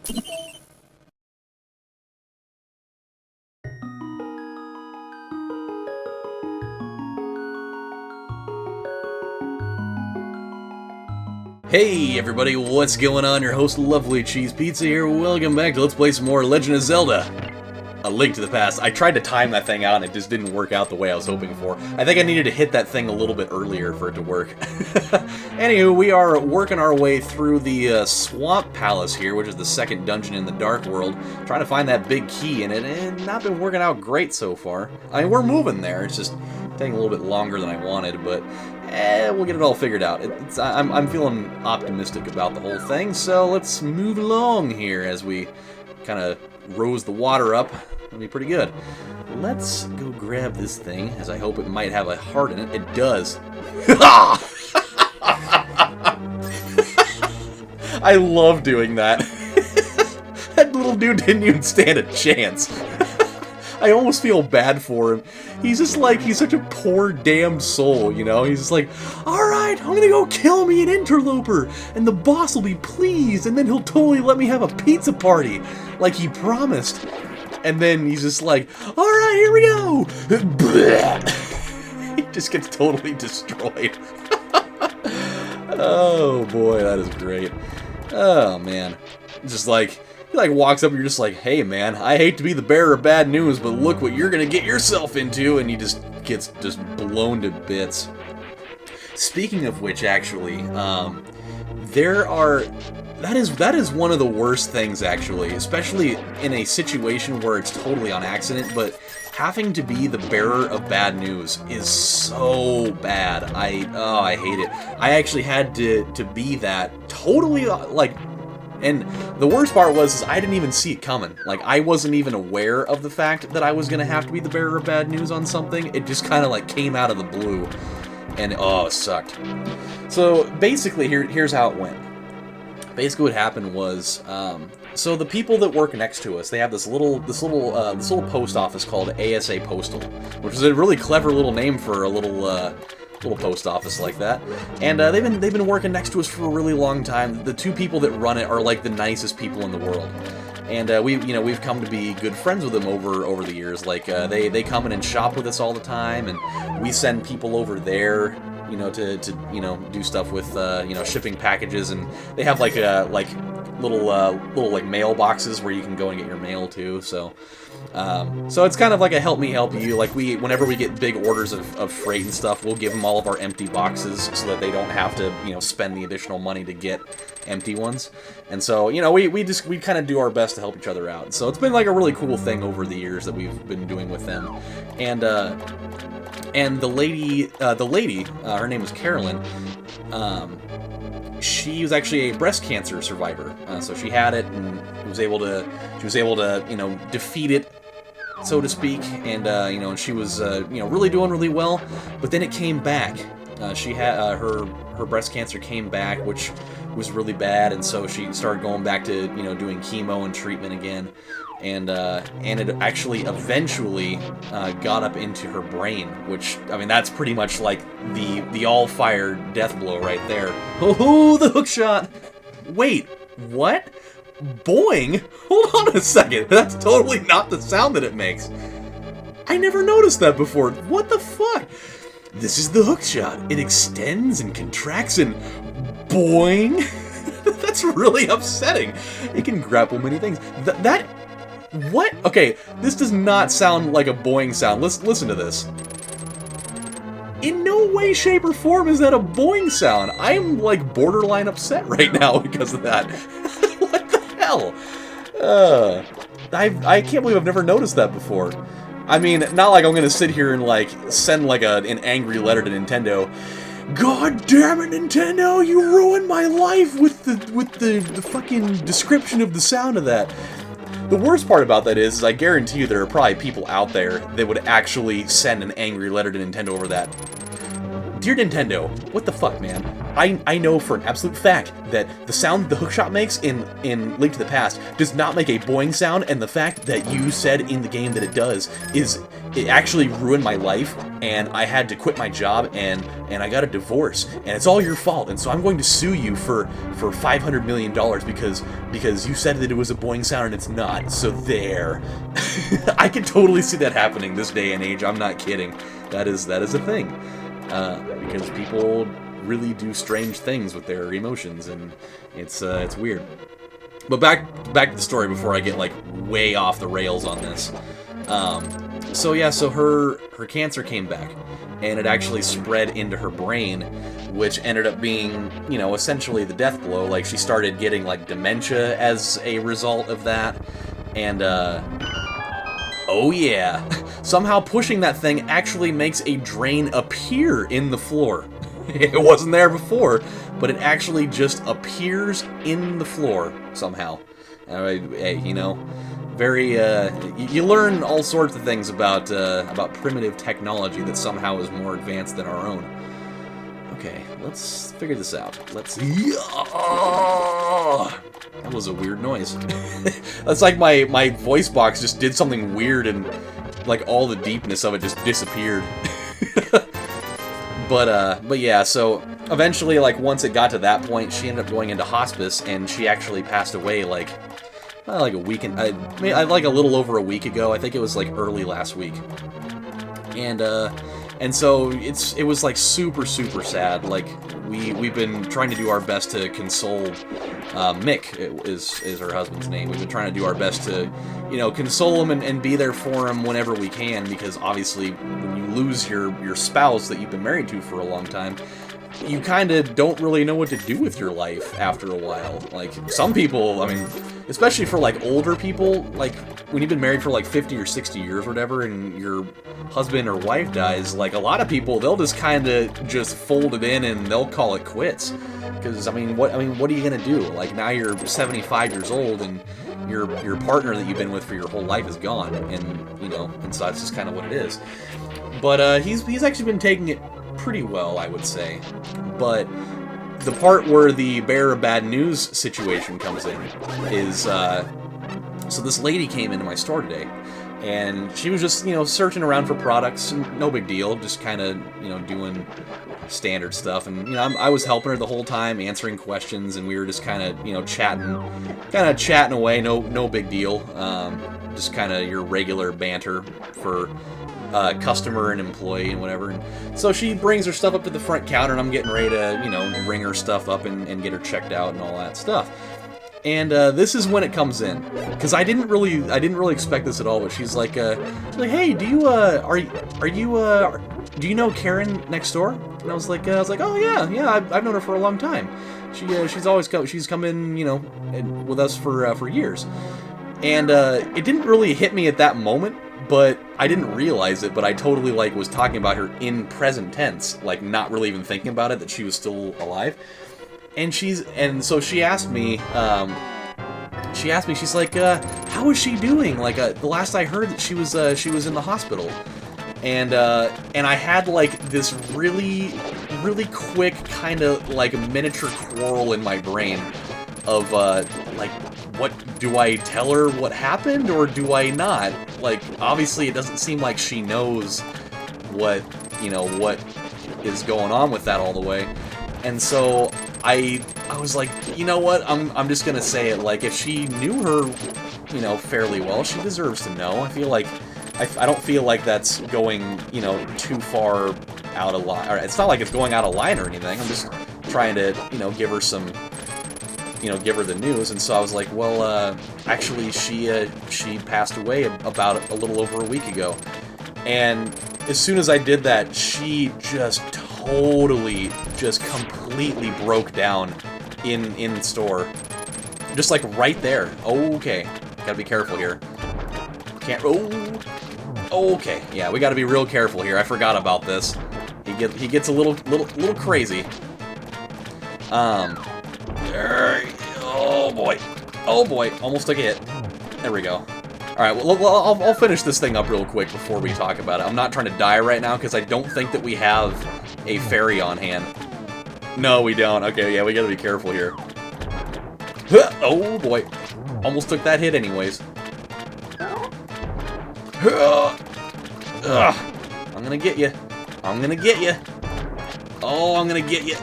Hey everybody, what's going on? Your host LovelyCheesePizza here. Welcome back to Let's Play some more Legend of Zelda: A Link to the Past. I tried to time that thing out and it just didn't work out the way I was hoping for. I think I needed to hit that thing a little bit earlier for it to work. Anywho, we are working our way through the Swamp Palace here, which is the second dungeon in the Dark World, trying to find that big key in it, and not been working out great so far. I mean, we're moving there, it's just taking a little bit longer than I wanted, but we'll get it all figured out. I'm feeling optimistic about the whole thing, so let's move along here as we kind of rose the water up. It'll be pretty good. Let's go grab this thing, as I hope it might have a heart in it. It does. I love doing that. That little dude didn't even stand a chance. I almost feel bad for him. He's just like, he's such a poor damned soul, you know? He's just like, alright, I'm gonna go kill me an interloper, and the boss will be pleased, and then he'll totally let me have a pizza party, like he promised. And then he's just like, alright, here we go! He just gets totally destroyed. Oh boy, that is great. Oh man. Just like, he like walks up and you're just like, hey man, I hate to be the bearer of bad news, but look what you're gonna get yourself into, and he just gets blown to bits. Speaking of which, actually, that is one of the worst things, actually, especially in a situation where it's totally on accident, but having to be the bearer of bad news is so bad. I hate it. I actually had to be that totally, like. And the worst part was I didn't even see it coming. Like, I wasn't even aware of the fact that I was going to have to be the bearer of bad news on something. It just kind of, like, came out of the blue. And, oh, it sucked. So, basically, here's how it went. Basically, what happened was, so the people that work next to us, they have this little post office called ASA Postal, which is a really clever little name for a little post office like that, and they've been working next to us for a really long time. The two people that run it are like the nicest people in the world, and we've come to be good friends with them over the years. Like they come in and shop with us all the time, and we send people over there, you know, to do stuff with shipping packages, and they have like little mailboxes where you can go and get your mail too. So it's kind of like a help me help you. Like whenever we get big orders of freight and stuff, we'll give them all of our empty boxes so that they don't have to spend the additional money to get empty ones. And so we kind of do our best to help each other out. So it's been like a really cool thing over the years that we've been doing with them. And the lady, her name was Carolyn. She was actually a breast cancer survivor, so she had it and was able to defeat it, so to speak, and she was really doing really well. But then it came back. She had her breast cancer came back, which was really bad, and so she started going back to doing chemo and treatment again. And it actually eventually got up into her brain, which, I mean, that's pretty much like the all-fire death blow right there. Oh, the hook shot! Wait, what? Boing? Hold on a second, that's totally not the sound that it makes. I never noticed that before. What the fuck? This is the hook shot. It extends and contracts and boing! That's really upsetting. It can grapple many things. What? Okay, this does not sound like a boing sound. Let's listen to this. In no way, shape, or form is that a boing sound. I'm, like, borderline upset right now because of that. What the hell? I can't believe I've never noticed that before. I mean, not like I'm gonna sit here and, like, send, like, an angry letter to Nintendo. God damn it, Nintendo! You ruined my life with the fucking description of the sound of that. The worst part about that is I guarantee you there are probably people out there that would actually send an angry letter to Nintendo over that. Dear Nintendo, what the fuck, man? I know for an absolute fact that the sound the hookshot makes in Link to the Past does not make a boing sound, and the fact that you said in the game that it does it actually ruined my life, and I had to quit my job, and I got a divorce, and it's all your fault, and so I'm going to sue you for $500 million because you said that it was a boing sound and it's not, so there. I can totally see that happening this day and age, I'm not kidding. That is a thing. Because people really do strange things with their emotions, and it's weird. But back to the story before I get like way off the rails on this. So yeah, so her cancer came back, and it actually spread into her brain, which ended up being, you know, essentially the death blow. Like, she started getting like dementia as a result of that, and oh yeah, somehow pushing that thing actually makes a drain appear in the floor. It wasn't there before, but it actually just appears in the floor somehow. Hey, you know, very, you learn all sorts of things about primitive technology that somehow is more advanced than our own. Okay, let's figure this out. That was a weird noise. That's like my voice box just did something weird, and like all the deepness of it just disappeared. But yeah, so eventually, like, once it got to that point, she ended up going into hospice, and she actually passed away like a week, like a little over a week ago. I think it was like early last week. And so it was like super sad. Like, we've been trying to do our best to console Mick is her husband's name. We've been trying to do our best to, you know, console him and be there for him whenever we can, because obviously when you lose your spouse that you've been married to for a long time, you kind of don't really know what to do with your life after a while. Like, some people, I mean, especially for like older people, like when you've been married for like 50 or 60 years or whatever, and your husband or wife dies, like a lot of people, they'll just kind of just fold it in and they'll call it quits. Because I mean, what are you gonna do? Like, now you're 75 years old and your partner that you've been with for your whole life is gone, and you know, and so that's just kind of what it is. But he's actually been taking it pretty well, I would say. But the part where the bearer of bad news situation comes in is, so this lady came into my store today, and she was just, you know, searching around for products, no big deal, just kind of, you know, doing standard stuff, and, you know, I was helping her the whole time, answering questions, and we were just kind of, you know, chatting away, no big deal, just kind of your regular banter for customer and employee and whatever. And so she brings her stuff up to the front counter, and I'm getting ready to, you know, ring her stuff up and get her checked out and all that stuff. And this is when it comes in, because I didn't really expect this at all. But she's like, hey, do you do you know Karen next door? And I was like, oh yeah, I've known her for a long time. She's come in, you know, with us for years. And it didn't really hit me at that moment, but I didn't realize it, but I totally, like, was talking about her in present tense, like, not really even thinking about it, that she was still alive. And so she asked me, she's like, how is she doing? Like, the last I heard that she was in the hospital. And I had, like, this really quick kind of, like, miniature quarrel in my brain of, like, what, do I tell her what happened, or do I not? Like, obviously it doesn't seem like she knows what is going on with that all the way. And so I was like, you know what, I'm just gonna say it. Like, if she knew her, you know, fairly well, she deserves to know. I feel like, I don't feel like that's going, you know, too far out of line. Or it's not like it's going out of line or anything. I'm just trying to, you know, give her some, you know, give her the news. And so I was like, well, actually, she passed away about a little over a week ago. And as soon as I did that, she just completely broke down in the store. Just like right there. Okay, gotta be careful here. Can't, okay, yeah, we gotta be real careful here. I forgot about this. He gets a little crazy. Oh boy, almost took a hit. There we go. Alright, well, I'll finish this thing up real quick before we talk about it. I'm not trying to die right now, because I don't think that we have a fairy on hand. No, we don't. Okay, yeah, we gotta be careful here. Oh, boy. Almost took that hit anyways. Ugh. I'm gonna get you. I'm gonna get you. Oh, I'm gonna get you.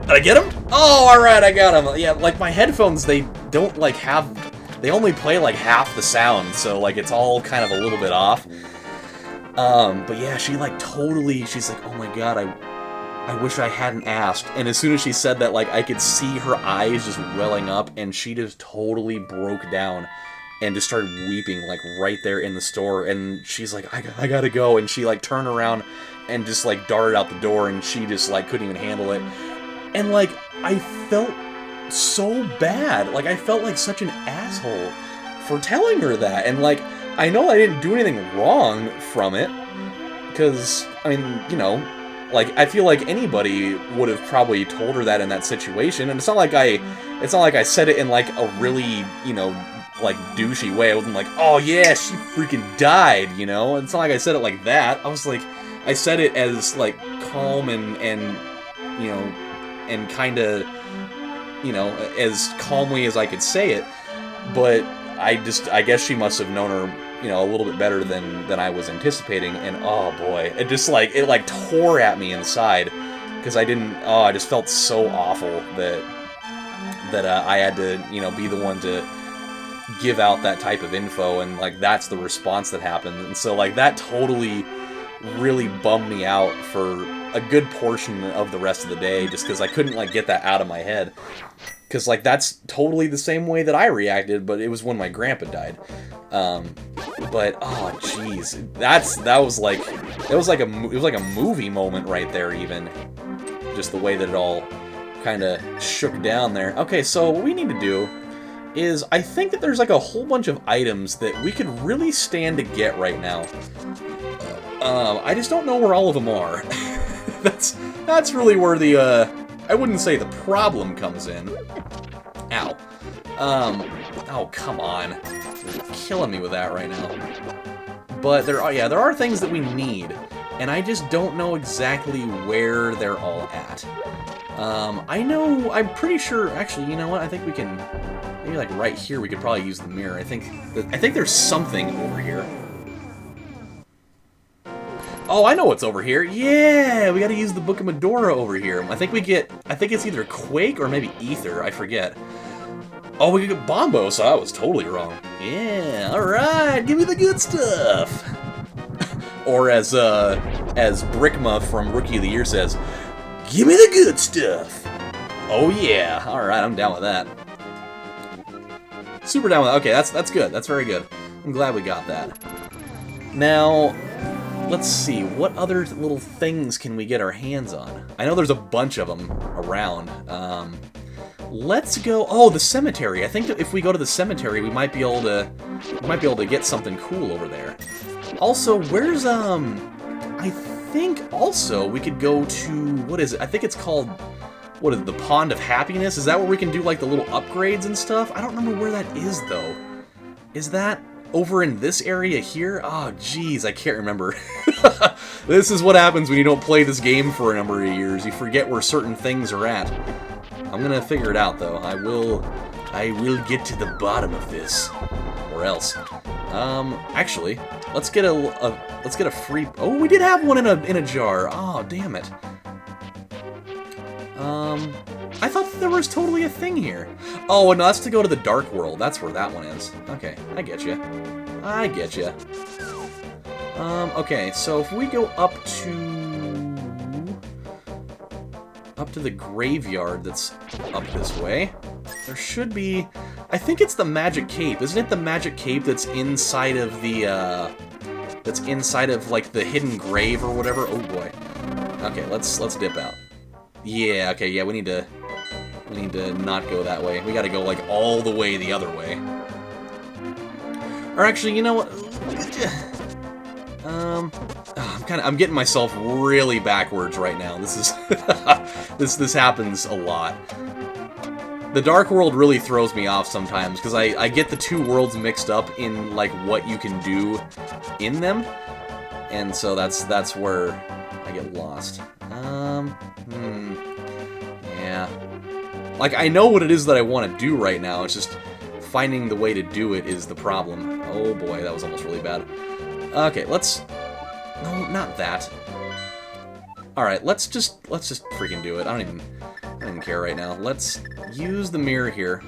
Did I get him? Oh, alright, I got him. Yeah, like, my headphones, they don't, like, they only play, like, half the sound, so, like, it's all kind of a little bit off. But yeah, she, like, totally, she's like, oh my god, I wish I hadn't asked. And as soon as she said that, like, I could see her eyes just welling up, and she just totally broke down and just started weeping, like, right there in the store. And she's like, I gotta go. And she, like, turned around and just, like, darted out the door, and she just, like, couldn't even handle it. And, like, I felt so bad. Like, I felt like such an asshole for telling her that. And, like, I know I didn't do anything wrong from it, because, I mean, you know, like, I feel like anybody would have probably told her that in that situation, and it's not like I said it in, like, a really, you know, like, douchey way. I wasn't like, oh yeah, she freaking died, you know? It's not like I said it like that. I was like, I said it as, like, calm and you know, and kinda, you know, as calmly as I could say it, but I guess she must have known her, you know, a little bit better than I was anticipating, and oh boy, it just, like, it, like, tore at me inside, because I just felt so awful that I had to, you know, be the one to give out that type of info, and, like, that's the response that happened, and so, like, that totally really bummed me out for a good portion of the rest of the day, just because I couldn't, like, get that out of my head. Because, like, that's totally the same way that I reacted, but it was when my grandpa died. But, oh, jeez. That was like a movie moment right there, even. Just the way that it all kind of shook down there. Okay, so what we need to do is, I think that there's, like, a whole bunch of items that we could really stand to get right now. I just don't know where all of them are. That's really where the, I wouldn't say the problem comes in. Ow. Oh, come on. You're killing me with that right now. But there are things that we need, and I just don't know exactly where they're all at. I'm pretty sure, actually, you know what, I think we can, maybe, like, right here we could probably use the mirror. I think there's something over here. Oh, I know what's over here. Yeah, we gotta use the Book of Medora over here. I think it's either Quake or maybe Ether, I forget. Oh, we could get Bombo, so I was totally wrong. Yeah, alright, give me the good stuff. Or as Brickma from Rookie of the Year says, give me the good stuff. Oh yeah, alright, I'm down with that. Super down with that. Okay, that's good, that's very good. I'm glad we got that. Now, let's see, what other little things can we get our hands on? I know there's a bunch of them around. Let's go. Oh, the cemetery. I think that if we go to the cemetery, we might be able to get something cool over there. Also, where's I think also we could go to, what is it? I think it's called, what is it, the Pond of Happiness? Is that where we can do, like, the little upgrades and stuff? I don't remember where that is though. Is that over in this area here? Oh, jeez, I can't remember. This is what happens when you don't play this game for a number of years. You forget where certain things are at. I'm gonna figure it out, though. I will get to the bottom of this, or else. Actually, let's get a free. Oh, we did have one in a jar. Oh, damn it. I thought there was totally a thing here. Oh, no, that's to go to the Dark World. That's where that one is. Okay, I get you. I get you. Okay, so if we go up to the graveyard that's up this way, there should be, I think it's the Magic Cape. Isn't it the Magic Cape that's inside of the, like, the hidden grave or whatever? Oh boy. Okay, let's dip out. Yeah, okay, yeah, we need to not go that way. We gotta go, like, all the way the other way. Or actually, you know what? I'm getting myself really backwards right now. This is, this happens a lot. The Dark World really throws me off sometimes, because I get the two worlds mixed up in, like, what you can do in them. And so that's where I get lost. Yeah. Like, I know what it is that I want to do right now, it's just finding the way to do it is the problem. Oh boy, that was almost really bad. Okay, let's... No, not that. Alright, let's just freaking do it. I don't even care right now. Let's use the mirror here.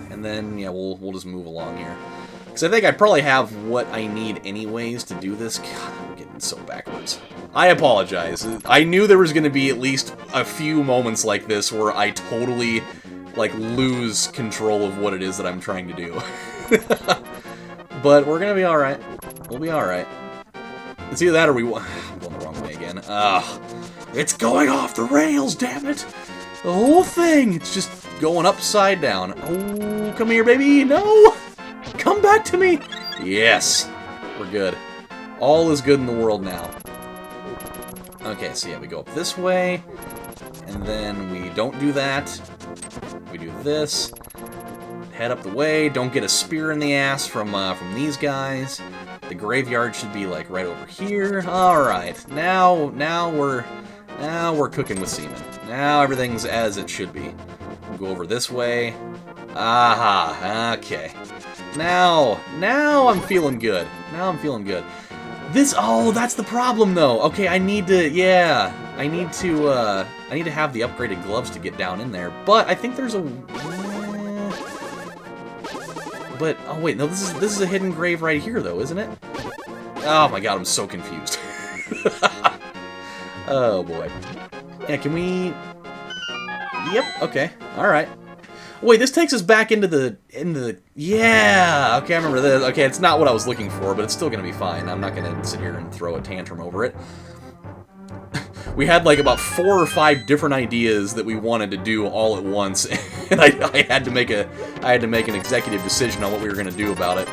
And then, yeah, we'll just move along here. Because I think I probably have what I need anyways to do this. God, I'm getting so backwards. I apologize. I knew there was going to be at least a few moments like this where I totally, like, lose control of what it is that I'm trying to do. But we're going to be alright. We'll be alright. It's either that or I'm going the wrong way again. Ugh. It's going off the rails, damn it! The whole thing! It's just going upside down. Oh, come here, baby! No! Come back to me! Yes! We're good. All is good in the world now. Okay, so yeah, we go up this way, and then we don't do that. We do this. Head up the way. Don't get a spear in the ass from these guys. The graveyard should be like right over here. All right, now we're cooking with semen. Now everything's as it should be. We'll go over this way. Aha. Okay. Now I'm feeling good. Now I'm feeling good. Oh, that's the problem though. Okay, I need to have the upgraded gloves to get down in there. But I think there's a But oh wait, no, this is a hidden grave right here though, isn't it? Oh my god, I'm so confused. Oh boy. Yeah, can we... Yep, okay. Alright. Wait, this takes us back into the... Yeah! Okay, I remember this. Okay, it's not what I was looking for, but it's still gonna be fine. I'm not gonna sit here and throw a tantrum over it. We had like about 4 or 5 different ideas that we wanted to do all at once, and I had to make an executive decision on what we were gonna do about it.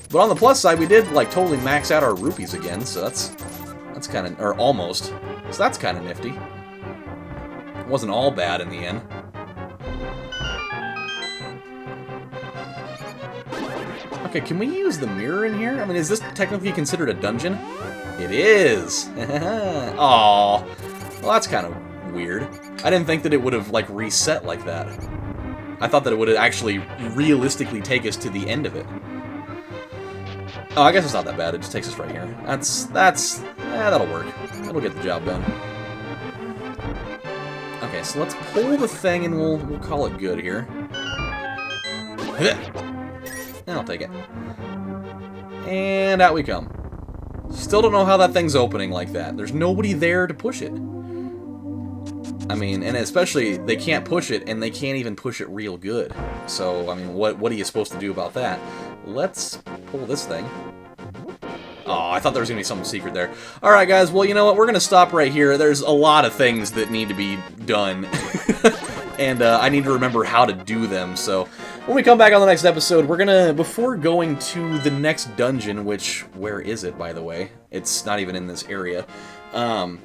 But on the plus side, we did like totally max out our rupees again, so that's kind of, or almost. So that's kind of nifty. It wasn't all bad in the end. Okay, can we use the mirror in here? I mean, is this technically considered a dungeon? It is! Aww. Well, that's kind of weird. I didn't think that it would have, like, reset like that. I thought that it would have actually realistically take us to the end of it. Oh, I guess it's not that bad. It just takes us right here. That'll work. That'll get the job done. Okay, so let's pull the thing and we'll call it good here. I'll take it. And out we come. Still don't know how that thing's opening like that. There's nobody there to push it. I mean, and especially, they can't push it, and they can't even push it real good. So, I mean, what are you supposed to do about that? Let's pull this thing. Oh, I thought there was going to be something secret there. Alright, guys, well, you know what? We're going to stop right here. There's a lot of things that need to be done. And I need to remember how to do them, so... When we come back on the next episode, we're gonna, before going to the next dungeon, which, where is it, by the way? It's not even in this area. When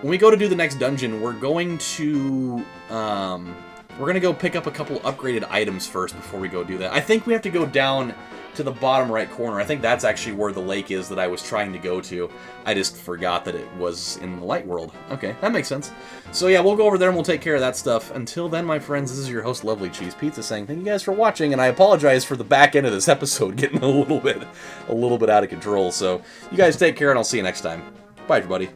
we go to do the next dungeon, we're going to go pick up a couple upgraded items first before we go do that. I think we have to go down to the bottom right corner. I think that's actually where the lake is that I was trying to go to. I just forgot that it was in the light world. Okay, that makes sense. So yeah, we'll go over there and we'll take care of that stuff. Until then, my friends, this is your host, LovelyCheesePizza, saying thank you guys for watching, and I apologize for the back end of this episode getting a little bit out of control. So you guys take care, and I'll see you next time. Bye, everybody.